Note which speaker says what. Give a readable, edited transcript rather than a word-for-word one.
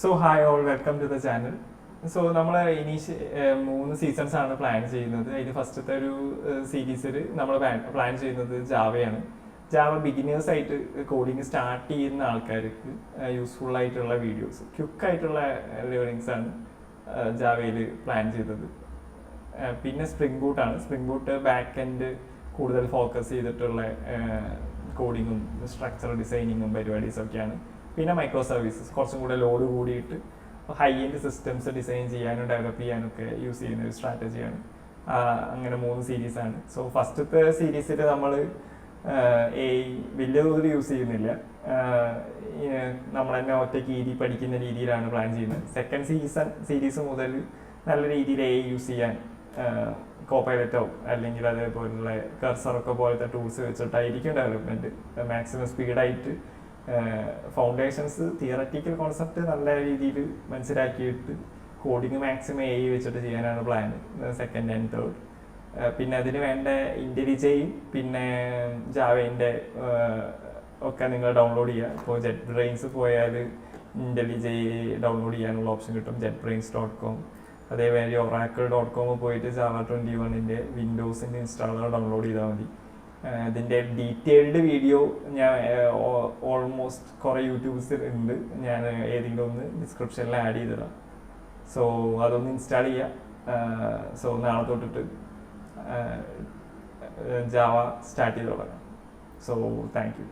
Speaker 1: So hi all, welcome to the channel. So നമ്മൾ മൂന്ന് seasons ആണ് പ്ലാൻ ചെയ്യുന്നത്. അതിൽ ഫസ്റ്റത്തെ ഒരു സീരീസിൽ നമ്മൾ പ്ലാൻ ചെയ്യുന്നത് ജാവയാണ്. ജാവ ബിഗിനേഴ്സ് ആയിട്ട് കോഡിങ് സ്റ്റാർട്ട് ചെയ്യുന്ന ആൾക്കാർക്ക് യൂസ്ഫുൾ ആയിട്ടുള്ള വീഡിയോസ്, ക്വിക്കായിട്ടുള്ള ലേണിങ്സ് ആണ് ജാവയിൽ പ്ലാൻ ചെയ്തത്. പിന്നെ സ്പ്രിംഗ് ബൂട്ടാണ്. സ്പ്രിംഗ് ബൂട്ട് ബാക്ക് എൻഡ് കൂടുതൽ ഫോക്കസ് ചെയ്തിട്ടുള്ള കോഡിങ്ങും സ്ട്രക്ചർ ഡിസൈനിങ്ങും പരിപാടീസൊക്കെയാണ്. പിന്നെ മൈക്രോ സർവീസസ് കുറച്ചും കൂടെ ലോഡ് കൂടിയിട്ട് ഹൈ എൻഡ് സിസ്റ്റംസ് ഡിസൈൻ ചെയ്യാനും ഡെവലപ്പ് ചെയ്യാനും ഒക്കെ യൂസ് ചെയ്യുന്ന ഒരു സ്ട്രാറ്റജിയാണ്. അങ്ങനെ 3 സീരീസാണ്. സോ ഫസ്റ്റത്തെ സീരീസിൽ നമ്മൾ വലിയ തോതിൽ യൂസ് ചെയ്യുന്നില്ല. നമ്മൾ തന്നെ ഒറ്റയ്ക്ക് പഠിക്കുന്ന രീതിയിലാണ് പ്ലാൻ ചെയ്യുന്നത്. സെക്കൻഡ് സീരീസ് മുതൽ നല്ല രീതിയിൽ യൂസ് ചെയ്യാൻ കോപ്പൈലറ്റോ അല്ലെങ്കിൽ അതേപോലുള്ള കർസറൊക്കെ പോലത്തെ ടൂൾസ് വെച്ചിട്ടായിരിക്കും ഡെവലപ്മെൻറ്റ്. മാക്സിമം സ്പീഡായിട്ട് ഫൗണ്ടേഷൻസ്, തിയററ്റിക്കൽ കോൺസെപ്റ്റ് നല്ല രീതിയിൽ മനസ്സിലാക്കിയിട്ട് കോഡിങ് മാക്സിമം വെച്ചിട്ട് ചെയ്യാനാണ് പ്ലാൻ, സെക്കൻഡ് ആൻഡ് തേർഡ്. പിന്നെ അതിന് വേണ്ട ഇൻ്റലിജയും പിന്നെ ജാവേൻ്റെ ഒക്കെ നിങ്ങൾ ഡൗൺലോഡ് ചെയ്യുക. ഇപ്പോൾ ജെറ്റ് ബ്രെയിൻസ് പോയാൽ ഇൻ്റലിജൈ ഡൗൺലോഡ് ചെയ്യാനുള്ള ഓപ്ഷൻ കിട്ടും, jetbrains.com. അതേമാതിരി oracle.com പോയിട്ട് Java 21 വിൻഡോസിൻ്റെ ഇൻസ്റ്റാളർ ഡൗൺലോഡ് ചെയ്താൽ മതി. ഇതിൻ്റെ ഡീറ്റെയിൽഡ് വീഡിയോ ഞാൻ ഓൾമോസ്റ്റ് കുറേ യൂട്യൂബ്സ് ഉണ്ട്, ഞാൻ ഏതെങ്കിലും ഒന്ന് ഡിസ്ക്രിപ്ഷനിൽ ആഡ് ചെയ്തിടാം. സോ അതൊന്ന് ഇൻസ്റ്റാൾ ചെയ്യുക. സോ നാളെ തൊട്ടിട്ട് ജാവ സ്റ്റാർട്ട് ചെയ്ത് തുടങ്ങാം. So thank you.